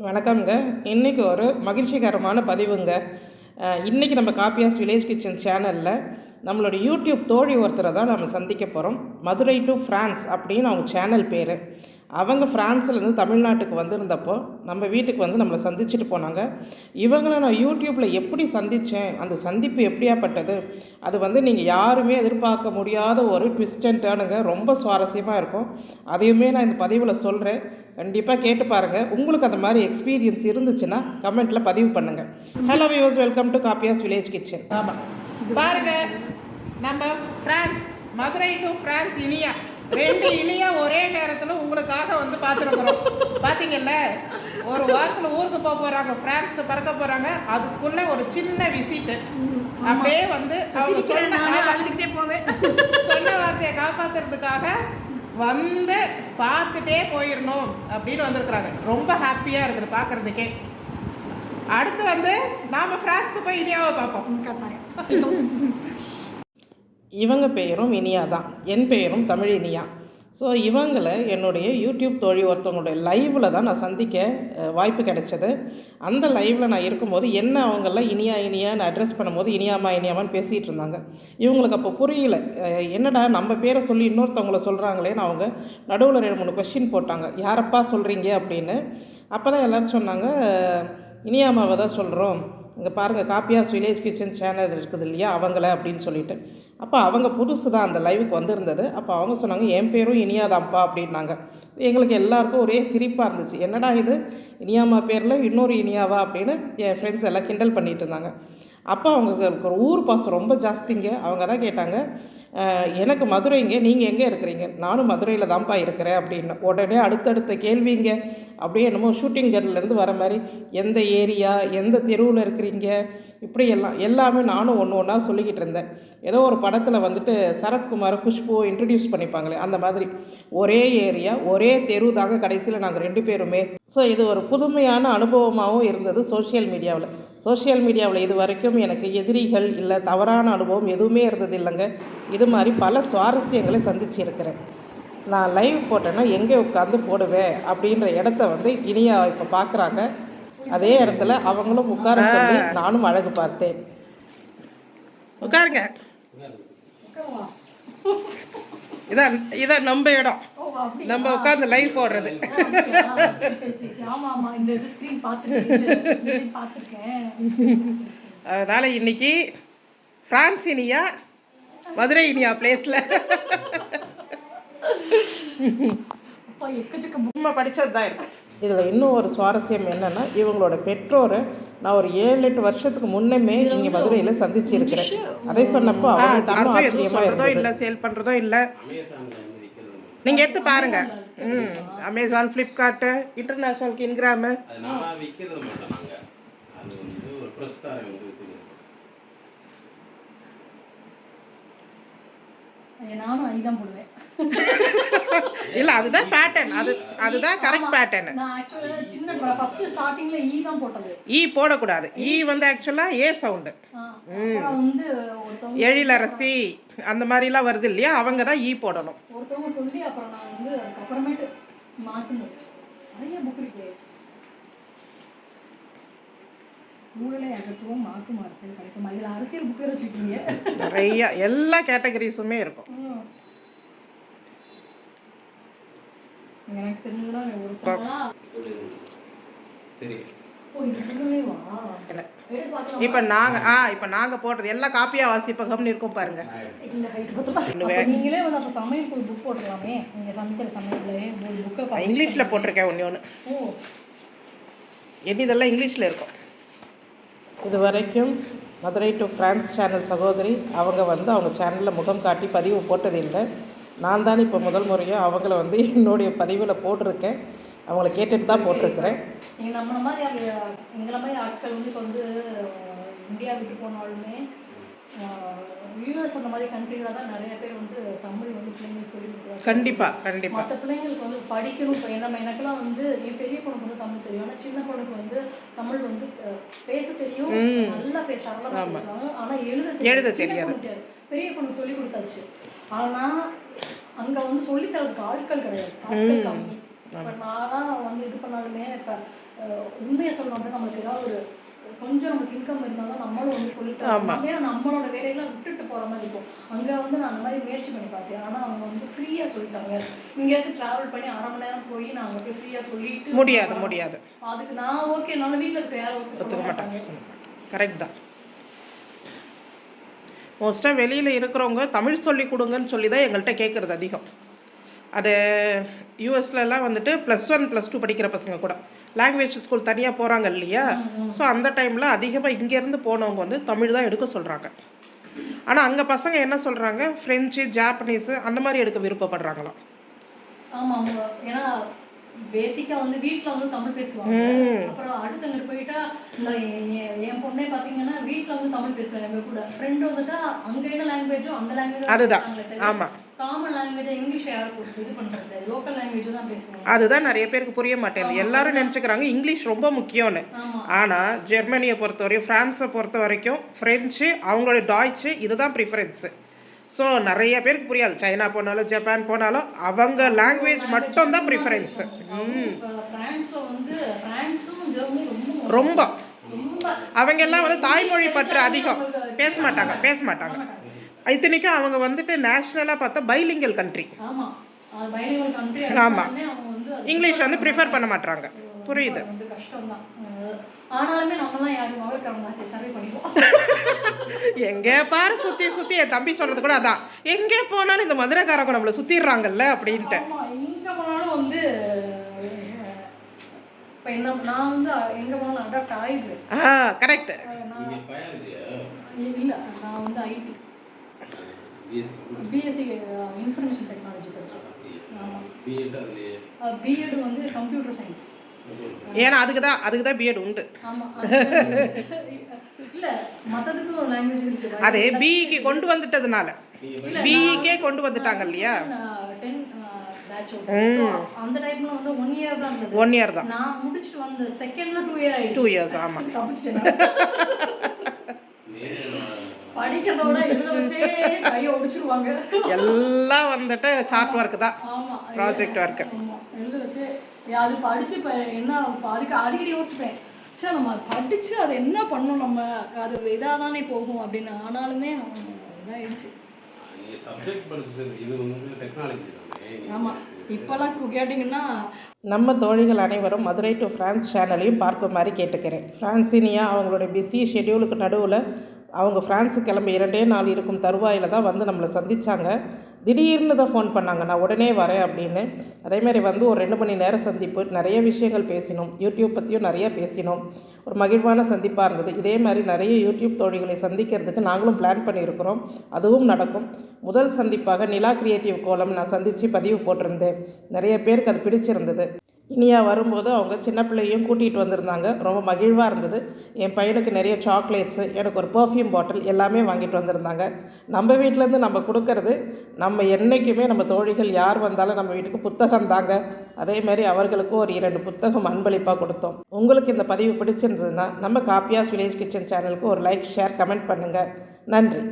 வணக்கம்ங்க. இன்றைக்கி ஒரு மகிழ்ச்சிகரமான பதிவுங்க. இன்றைக்கி நம்ம காப்பியாஸ் வில்லேஜ் கிச்சன் சேனலில் நம்மளோட யூடியூப் தோழி ஒருத்தரை தான் நம்ம சந்திக்க போகிறோம். மதுரை டு ஃப்ரான்ஸ் அப்படின்னு அவங்க சேனல் பேர். அவங்க ஃப்ரான்ஸ்லேருந்து தமிழ்நாட்டுக்கு வந்திருந்தப்போ நம்ம வீட்டுக்கு வந்து நம்மளை சந்திச்சுட்டு போனாங்க. இவங்களை நான் யூடியூப்பில் எப்படி சந்தித்தேன், அந்த சந்திப்பு எப்படியாப்பட்டது, அது வந்து நீங்கள் யாருமே எதிர்பார்க்க முடியாத ஒரு ட்விஸ்ட் அண்ட் டர்னுங்க. ரொம்ப சுவாரஸ்யமாக இருக்கும். அதையுமே நான் இந்த பதிவில் சொல்கிறேன். கண்டிப்பாக கேட்டு பாருங்கள். உங்களுக்கு அந்த மாதிரி எக்ஸ்பீரியன்ஸ் இருந்துச்சுன்னா கமெண்ட்டில் பதிவு பண்ணுங்கள். Hello viewers, welcome to காப்பியாஸ் village kitchen. ஆமாம், பாருங்கள், நம்ம France, Madurai to France Iniya, ரெண்டு இனியா ஒரே நேரத்தில் உங்களுக்காக வந்து பார்த்துருக்குறோம். பார்த்தீங்கல்ல, ஒரு வாரத்தில் ஊருக்கு போக போகிறாங்க, ஃப்ரான்ஸ்க்கு பறக்க போகிறாங்க. அதுக்குள்ளே ஒரு சின்ன விசிட்டு அப்படியே வந்து அவங்க சொன்ன வார்த்தையை காப்பாற்றுறதுக்காக வந்து பார்த்துட்டே போயிடணும் அப்படின்னு வந்திருக்கிறாங்க. ரொம்ப ஹாப்பியாக இருக்குது பார்க்குறதுக்கே. அடுத்து வந்து நாம் ஃப்ரான்ஸ்க்கு போய் இனியாவை பார்ப்போம். இவங்க பெயரும் இனியா தான், என் பெயரும் தமிழ் இனியா. ஸோ இவங்களை என்னுடைய யூடியூப் தோழி ஒருத்தவங்களுடைய லைவில் தான் நான் சந்திக்க வாய்ப்பு கிடைச்சது. அந்த லைவில் நான் இருக்கும்போது என்ன அவங்கெல்லாம் இனியான்னு அட்ரஸ் பண்ணும்போது இனியாமான்னு பேசிகிட்டு இருந்தாங்க. இவங்களுக்கு அப்போ புரியல, என்னடா நம்ம பேரை சொல்லி இன்னொருத்தவங்கள சொல்கிறாங்களேன்னு அவங்க நடுவில் 2-3 கொஸ்டின் போட்டாங்க. யாரப்பா சொல்கிறீங்க அப்படின்னு. அப்போ தான் எல்லோரும் சொன்னாங்க, இனியாமாவை தான் சொல்கிறோம், இங்கே பாருங்கள் காப்பியாஸ் வில்லேஜ் கிச்சன் சேனல் இருக்குது இல்லையா, அவங்கள அப்படின்னு சொல்லிட்டு. அப்போ அவங்க புதுசு தான் அந்த லைவுக்கு வந்திருந்தது. அப்போ அவங்க சொன்னாங்க, என் பேரும் இனியாதான்ப்பா அப்படின்னாங்க. எங்களுக்கு எல்லாருக்கும் ஒரே சிரிப்பாக இருந்துச்சு. என்னடா இது, இனியாமா பேரில் இன்னொரு இனியாவா அப்படின்னு என் ஃப்ரெண்ட்ஸ் எல்லாம் கிண்டல் பண்ணிகிட்டு இருந்தாங்க. அப்போ அவங்களுக்கு ஒரு ஊர் பாசம் ரொம்ப ஜாஸ்திங்க. அவங்க தான் கேட்டாங்க, எனக்கு மதுரைங்க, நீங்கள் எங்கே இருக்கிறீங்க? நானும் மதுரையில் தான்ப்பா இருக்கிறேன் அப்படின்னு. உடனே அடுத்தடுத்த கேள்விங்க. அப்படியே என்னமோ ஷூட்டிங் கன்லேருந்து வர மாதிரி, எந்த ஏரியா, எந்த தெருவில் இருக்கிறீங்க, இப்படி எல்லாமே நானும் ஒன்று ஒன்றா சொல்லிக்கிட்டு இருந்தேன். ஏதோ ஒரு படத்தில் வந்துட்டு சரத்குமார் குஷ்பு இன்ட்ரடியூஸ் பண்ணிப்பாங்களே அந்த மாதிரி ஒரே ஏரியா ஒரே தெரு தாங்க கடைசியில் நாங்கள் 2 பேருமே. ஸோ இது ஒரு புதுமையான அனுபவமாகவும் இருந்தது சோஷியல் மீடியாவில் இது வரைக்கும் எனக்கு எதிரிகள் இல்லை தவறான அனுபவம் எதுவுமே இருந்தது இல்லைங்க. இது மாதிரி பல சுவாரஸ்யங்களை சந்திச்சு இருக்கிறேன். நான் லைவ் போட்டேன்னா எங்கே உட்காந்து போடுவேன் அப்படின்ற இடத்த வந்து இனியா இப்போ பார்க்குறாங்க. அதே இடத்துல அவங்களும் உட்கார சொல்லி நானும் அழகு பார்த்தேன். உட்காருங்க, இதான் நம்ம இடம், நம்ம உட்காந்து லைவ் போடுறது. அதனால இன்னைக்கு பிரான்ஸ் இனியா, மதுரை இனியா பிளேஸ்ல படிச்சது தான் இருக்கு. இதில் இன்னும் ஒரு சுவாரஸ்யம் என்னென்னா, இவங்களோட பெற்றோரை நான் ஒரு 7-8 வருஷத்துக்கு முன்னமே இங்கே மதுரையில் சந்திச்சிருக்கிறேன். அதை சொன்னப்போ அவங்க இன்னும் ஆச்சரியமாக இருந்தது. இல்லை சேல் பண்ணுறதோ இல்லை, நீங்கள் எடுத்து பாருங்க. அமேசான், ஃப்ளிப்கார்ட்டு, இன்டர்நேஷ்னல், இன்கிராமு. நானும் ஐதான் போடுவேன். இல்ல அதுதான் பேட்டர்ன், அதுதான் கரெக்ட் பேட்டர்ன். நான் एक्चुअली சின்ன ஃபர்ஸ்ட் ஸ்டார்டிங்ல ஈ தான் போட்டது. ஈ போட கூடாது. ஈ வந்து एक्चुअली ஏ சவுண்ட். அப்புறம் வந்து ஒருத்தவங்க எழிலரசி அந்த மாதிரி எல்லாம் வருது இல்லையா, அவங்க தான் ஈ போடணும். ஒருத்தவங்க சொல்லி அப்புறம் நான் வந்து அதுக்கு அப்புறமேட்டு மாத்தணும். நிறைய புக் இருக்கு. மூளையில அகத்துவம் மாற்றும் அரசியல் கிடைக்கும். இதுல அரசியல் புக் வச்சிருக்கீங்க. நிறைய எல்லா கேட்டகரிஸுமே இருக்கும். எனக்கு தெரிஞ்சதுலாம் ஒருத்தவங்களா சரி. ஓ இது இன்னுமே வா எடுத்து பார்க்கலாம். இப்போ நாங்க போடுறது எல்லாம் காப்பியா வாசிப்பகம்னு இருக்கும் பாருங்க. இந்த ஹைட் பத்தல. நீங்களே வந்து அப்ப சமையல் ஒரு புக் போடலாமே. நீங்க சமைக்கிற சமையல்ல ஒரு புக்க இங்கிலீஷ்ல போட்டிருக்கேன் ஒண்ணு. ஓ இதெல்லாம் இங்கிலீஷ்ல இருக்கும். இது வரைக்கும் மதுரை டு ஃப்ரான்ஸ் சேனல் சகோதரி அவங்க வந்து அவங்க சேனலில் முகம் காட்டி பதிவு போட்டதில்லை. நான் தான் இப்போ முதல் முறையாக அவங்கள வந்து என்னுடைய பதிவில் போட்டிருக்கேன். அவங்கள கேட்டுட்டு தான் போட்டிருக்கிறேன். நீங்கள் நம்மள மாதிரி எங்களை மாதிரி ஆட்கள் வந்து இப்போ வந்து இந்தியா விட்டு போனாலுமே யூஎஸ் அந்த மாதிரி கண்ட்ரியில் தான் நிறைய பேர் வந்து தமிழ் வந்து பிள்ளைங்களுக்கு சொல்லி கொடுக்குறாங்க. கண்டிப்பாக மற்ற பிள்ளைங்களுக்கு வந்து படிக்கணும். இப்போ எனக்கெல்லாம் வந்து என் பெரிய பொண்ணுக்கு வந்து தமிழ் தெரியும், ஆனால் சின்ன பொண்ணுக்கு வந்து தமிழ் வந்து பேச தெரியும், நல்லா சரளமாக பேசுவாங்க, ஆனால் எழுத தெரியாது. பெரிய பொண்ணுக்கு சொல்லி கொடுத்தாச்சு, ஆனால் அங்கே வந்து சொல்லித்தரதுக்கு ஆட்கள் கிடையாது, ஆட்கள் கம்மி. இப்போ நான்லாம் வந்து இது பண்ணாலுமே இப்போ உண்மையை சொல்லணும் அப்படின்னா நம்மளுக்கு ஏதாவது ஒரு கொஞ்சம் நமக்கு இன்கம் இருந்தால் தான் நம்மளும் வந்து சொல்லித்தரோம். ஏன்னா நம்மளோட வேலையெல்லாம் விட்டுட்டு போகிற மாதிரி இருக்கும். அங்கே வந்து நான் அந்த மாதிரி முயற்சி பண்ணி பார்த்தேன். ஆனால் அவங்க வந்து ஃப்ரீயாக சொல்லித்தாங்க. இங்கேருந்து ட்ராவல் பண்ணி 1/2 மணி நேரம் போய் நான் அங்கே போய் ஃப்ரீயாக சொல்லிட்டு முடியாது. அதுக்கு நான் ஓகே, நான் வீட்டில் இருக்க யாரும் ஓகே சொல்ல மாட்டாங்க. கரெக்ட் தான். மோஸ்ட்டாக வெளியில் இருக்கிறவங்க தமிழ் சொல்லி கொடுங்கன்னு சொல்லி தான் எங்கள்கிட்ட கேட்குறது அதிகம். அது யூஎஸ்லலாம் வந்துட்டு +1 +2 படிக்கிற பசங்க கூட லாங்குவேஜ் ஸ்கூல் தனியாக போகிறாங்க இல்லையா? ஸோ அந்த டைமில் அதிகமாக இங்கேருந்து போனவங்க வந்து தமிழ் தான் எடுக்க சொல்கிறாங்க. ஆனால் அங்கே பசங்க என்ன சொல்கிறாங்க, ஃப்ரெஞ்சு, ஜாப்பனீஸு அந்த மாதிரி எடுக்க விருப்பப்படுறாங்களாம். ஆமாம், ஏன்னா பேசிக்காக வந்து வீட்டில் வந்து தமிழ் பேசுவாங்க. அப்புறம் அடுத்தவங்க போயிட்டா இல்லை, என் பொண்ணே பார்த்தீங்கன்னா வீட்டில் வந்து தமிழ் பேசுவாங்க. எங்கள் கூட ஃப்ரெண்டு வந்துட்டா அங்கே என்ன லாங்குவேஜோ அந்த லாங்குவேஜ் அதுதான். ஆமாம், காமன் லாங்குவேஜை இங்கிலீஷ் யாரும் இது பண்ணுறது, லோக்கல் லாங்குவேஜ் தான் பேசுவாங்க. அதுதான் நிறைய பேருக்கு புரிய மாட்டேங்குது. எல்லாரும் நினச்சிக்கிறாங்க இங்கிலீஷ் ரொம்ப முக்கியம்னு. ஆனால் ஜெர்மனியை பொறுத்த வரைக்கும், ஃப்ரான்ஸை பொறுத்த வரைக்கும் ஃப்ரெஞ்சு, அவங்களோட டாய்ச்சு இதுதான் ப்ரிஃபரன்ஸு. ஸோ நிறைய பேருக்கு புரியாது. சைனா போனாலும் ஜப்பான் போனாலும் அவங்க லாங்குவேஜ் மட்டும் தான் ப்ரிஃபரன்ஸு. ரொம்ப அவங்க எல்லாம் வந்து தாய்மொழி பற்று அதிகம், பேச மாட்டாங்க. இத்தனைக்கும் அவங்க வந்துட்டு நேஷ்னலாக பார்த்தா பைலிங்கல் கண்ட்ரி. ஆமாம், இங்கிலீஷ் வந்து ப்ரிஃபர் பண்ண மாட்டாங்க. புரியுது. எங்கே பாரு சுற்றி சுற்றி என் தம்பி சொல்கிறது கூட அதான், எங்கே போனாலும் இந்த மதுரைக்காரங்க நம்மளை சுற்றிடுறாங்கல்ல அப்படின்ட்டு. எங்கே போனாலும் வந்து இப்போ என்ன, நான் வந்து எங்கே போனாலும் அடாப்ட் ஆகிடுது. கரெக்ட். இல்லை, நான் வந்து ஐடி பிஎஸ்சி இன்ஃபர்மேஷன் டெக்னாலஜி படித்தேன். ஆமாம், பிஎட் வந்து கம்ப்யூட்டர் சயின்ஸ். ஏன்னா அதுக்கு தான் பிஎட் உண்டு. ஆமாம், இல்லை மற்றதுக்கு ஒரு லாங்குவேஜ் இருக்குது. அதே பிஇக்கு கொண்டு வந்துட்டதுனால, பிஇக்கே கொண்டு வந்துட்டாங்க இல்லையா? 10 பேட்ச் அந்த டைம்ல வந்து 1 இயர் தான் இருந்தது. 1 இயர் தான். நான் முடிச்சிட்டு வந்த செகண்ட்ல 2 இயர் ஆயிடுச்சு. 2 இயர்ஸ். ஆமாம், தப்பிச்சிட்டேன். படிக்கிறதோட எழுத வச்சே கையை ஒடிச்சிருவாங்க. எல்லாம் வந்துட்டு சார்ட் ஒர்க் தான். ஆமாம், ப்ராஜெக்ட் ஒர்க். ஆமாம், எழுத வச்சு அது படித்து இப்போ என்ன அதுக்கு அடிக்கடி யோசிச்சுப்பேன், சரி நம்ம படித்து அதை என்ன பண்ணணும், நம்ம அது இதாக தானே போகும் அப்படின்னு. ஆனாலுமே இதாகிடுச்சு. ஆமாம், இப்போல்லாம் கேட்டிங்கன்னா நம்ம தோழிகள் அனைவரும் மதுரை டு ஃப்ரான்ஸ் சேனலையும் பார்க்குமாறு கேட்டுக்கிறேன். ஃப்ரான்சினியா அவங்களுடைய பிஸி ஷெட்யூலுக்கு நடுவில் அவங்க ஃப்ரான்ஸுக்கு கிளம்பி 2 நாள் இருக்கும் தருவாயில் தான் வந்து நம்மளை சந்தித்தாங்க. திடீர்னு தான் ஃபோன் பண்ணாங்க, நான் உடனே வரேன் அப்படின்னு. அதேமாதிரி வந்து ஒரு 2 மணி நேரம் சந்திப்பு, நிறைய விஷயங்கள் பேசினோம். யூடியூப் பற்றியும் நிறைய பேசினோம். ஒரு மகிழ்வான சந்திப்பாக இருந்தது. இதே மாதிரி நிறைய யூடியூப் தோழிகளை சந்திக்கிறதுக்கு நாங்களும் பிளான் பண்ணியிருக்கிறோம். அதுவும் நடக்கும். முதல் சந்திப்பாக நிலா கிரியேட்டிவ் கோலம் நான் சந்தித்து பதிவு போட்டிருந்தேன். நிறைய பேருக்கு அது பிடிச்சிருந்தது. இனியா வரும்போது அவங்க சின்ன பிள்ளையும் கூட்டிகிட்டு வந்திருந்தாங்க. ரொம்ப மகிழ்வாக இருந்தது. என் பையனுக்கு நிறைய சாக்லேட்ஸு, எனக்கு ஒரு பர்ஃப்யூம் பாட்டில் எல்லாமே வாங்கிட்டு வந்திருந்தாங்க. நம்ம வீட்டிலேருந்து நம்ம கொடுக்கறது, நம்ம என்றைக்குமே நம்ம தோழிகள் யார் வந்தாலும் நம்ம வீட்டுக்கு புத்தகம் தாங்க. அதேமாதிரி அவர்களுக்கும் ஒரு 2 புத்தகம் அன்பளிப்பாக கொடுத்தோம். உங்களுக்கு இந்த பதிவு பிடிச்சிருந்ததுன்னா நம்ம காப்பியாஸ் வில்லேஜ் கிச்சன் சேனலுக்கு ஒரு லைக், ஷேர், கமெண்ட் பண்ணுங்கள். நன்றி.